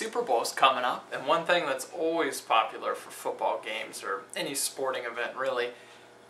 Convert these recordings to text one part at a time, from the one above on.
Super Bowl's coming up, and one thing that's always popular for football games or any sporting event really,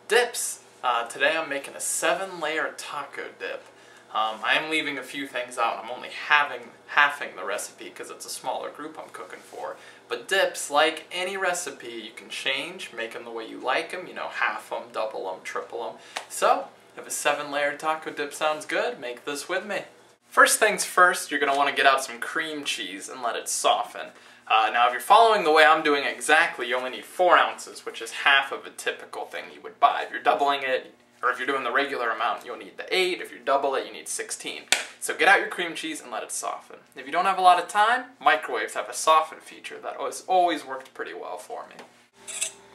dips. Today I'm making a 7-layer taco dip. I am leaving a few things out. I'm only halving the recipe because it's a smaller group I'm cooking for. But dips, like any recipe, you can change, make them the way you like them, you know, half them, double them, triple them. So, if a 7-layer taco dip sounds good, make this with me. First things first, you're going to want to get out some cream cheese and let it soften. Now if you're following the way I'm doing exactly, you only need 4 ounces, which is half of a typical thing you would buy. If you're doubling it, or if you're doing the regular amount, you'll need the 8. If you double it, you need 16. So get out your cream cheese and let it soften. If you don't have a lot of time, microwaves have a soften feature that has always worked pretty well for me.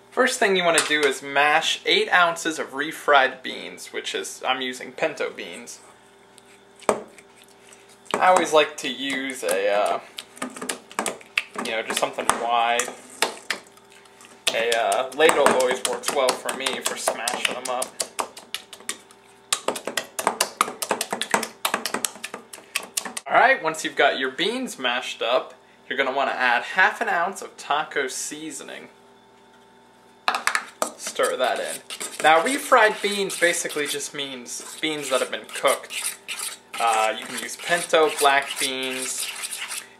First thing you want to do is mash 8 ounces of refried beans, which is, I'm using pinto beans. I always like to use a, just something wide. A ladle always works well for me for smashing them up. Alright, once you've got your beans mashed up, you're going to want to add half an ounce of taco seasoning. Stir that in. Now, refried beans basically just means beans that have been cooked. You can use pinto, black beans.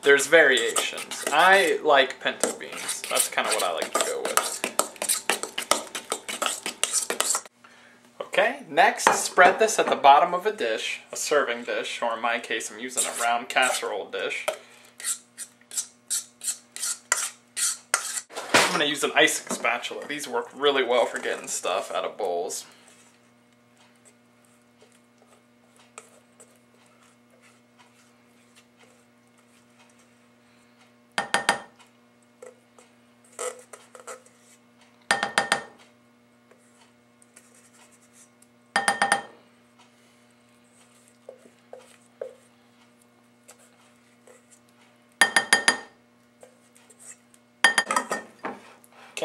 There's variations. I like pinto beans. That's kind of what I like to go with. Okay, next spread this at the bottom of a dish, a serving dish, or in my case I'm using a round casserole dish. I'm going to use an icing spatula. These work really well for getting stuff out of bowls.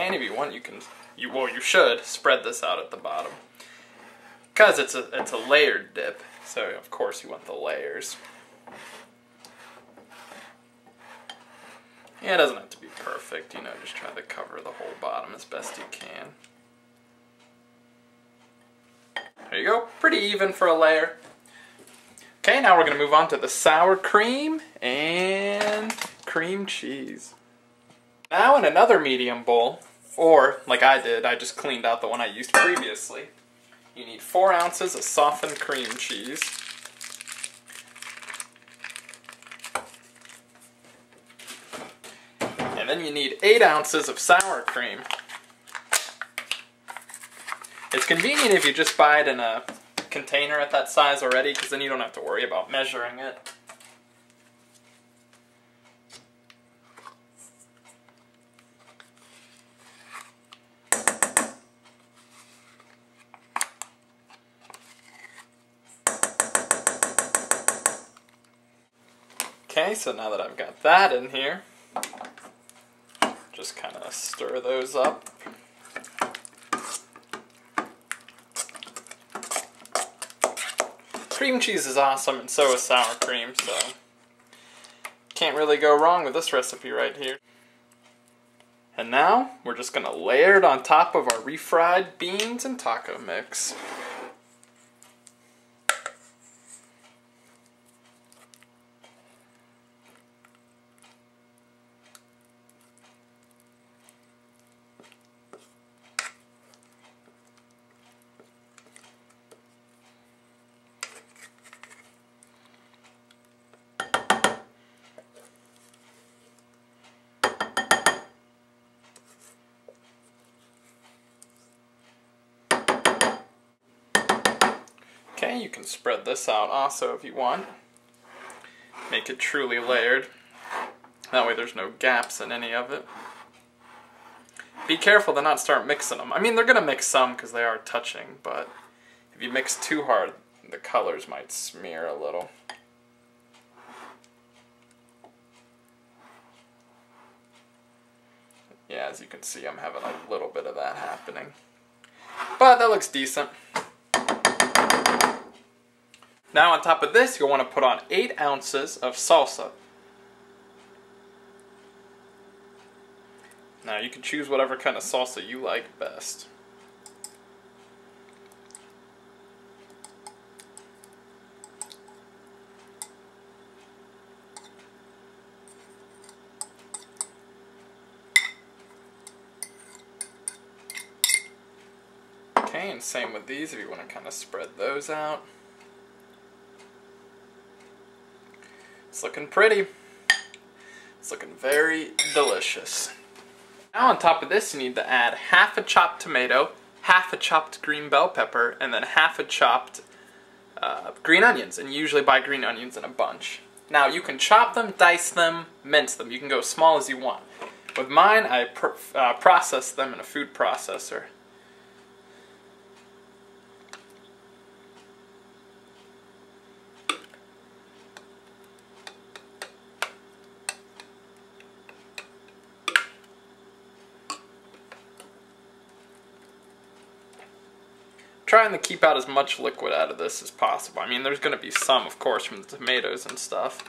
And if you want, you should spread this out at the bottom, because it's a layered dip. So of course you want the layers. Yeah, it doesn't have to be perfect. Just try to cover the whole bottom as best you can. There you go. Pretty even for a layer. Okay, now we're going to move on to the sour cream and cream cheese. Now in another medium bowl, or like I did, I just cleaned out the one I used previously, you need 4 ounces of softened cream cheese. And then you need 8 ounces of sour cream. It's convenient if you just buy it in a container at that size already, because then you don't have to worry about measuring it. Okay, so now that I've got that in here, just kind of stir those up. Cream cheese is awesome, and so is sour cream, so can't really go wrong with this recipe right here. And now, we're just going to layer it on top of our refried beans and taco mix. Okay, you can spread this out also if you want. Make it truly layered. That way there's no gaps in any of it. Be careful to not start mixing them. I mean, they're going to mix some because they are touching, but if you mix too hard, the colors might smear a little. Yeah, as you can see, I'm having a little bit of that happening. But that looks decent. Now on top of this, you'll want to put on 8 ounces of salsa. Now you can choose whatever kind of salsa you like best. Okay, and same with these if you want to kind of spread those out. It's looking pretty. It's looking very delicious. Now on top of this you need to add half a chopped tomato, half a chopped green bell pepper, and then half a chopped green onions. And you usually buy green onions in a bunch. Now you can chop them, dice them, mince them. You can go as small as you want. With mine, I process them in a food processor. Trying to keep out as much liquid out of this as possible. I mean, there's going to be some, of course, from the tomatoes and stuff.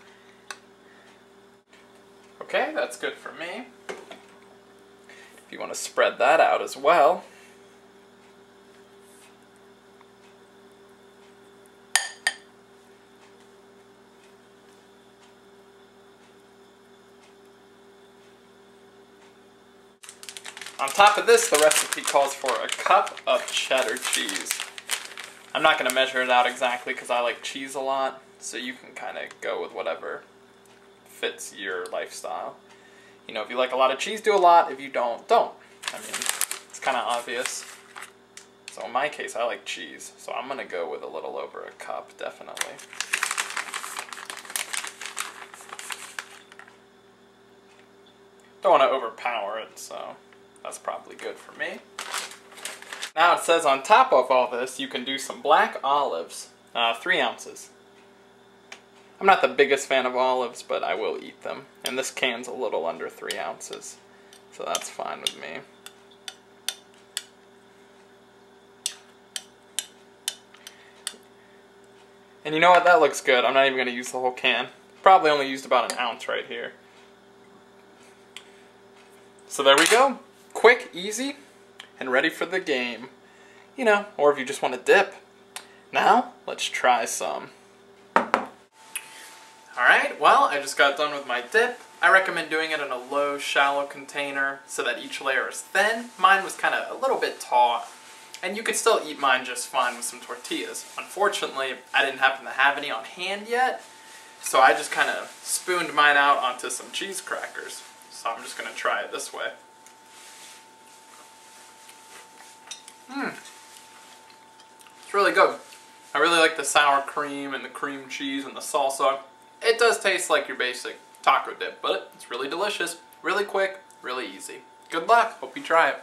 Okay, that's good for me. If you want to spread that out as well. On top of this, the recipe calls for a cup of cheddar cheese. I'm not going to measure it out exactly because I like cheese a lot, so you can kind of go with whatever fits your lifestyle. You know, if you like a lot of cheese, do a lot. If you don't, don't. I mean, it's kind of obvious. So in my case, I like cheese, so I'm going to go with a little over a cup, definitely. Don't want to overpower it, so that's probably good for me. Now it says on top of all this, you can do some black olives, 3 ounces. I'm not the biggest fan of olives, but I will eat them. And this can's a little under 3 ounces, so that's fine with me. And you know what, that looks good. I'm not even going to use the whole can. Probably only used about 1 ounce right here. So there we go. Quick, easy, and ready for the game. You know, or if you just want to dip. Now, let's try some. Alright, well, I just got done with my dip. I recommend doing it in a low, shallow container so that each layer is thin. Mine was kind of a little bit tall, and you could still eat mine just fine with some tortillas. Unfortunately, I didn't happen to have any on hand yet, so I just kind of spooned mine out onto some cheese crackers. So I'm just going to try it this way. It's really good. I really like the sour cream and the cream cheese and the salsa. It does taste like your basic taco dip, but it's really delicious, really quick, really easy. Good luck. Hope you try it.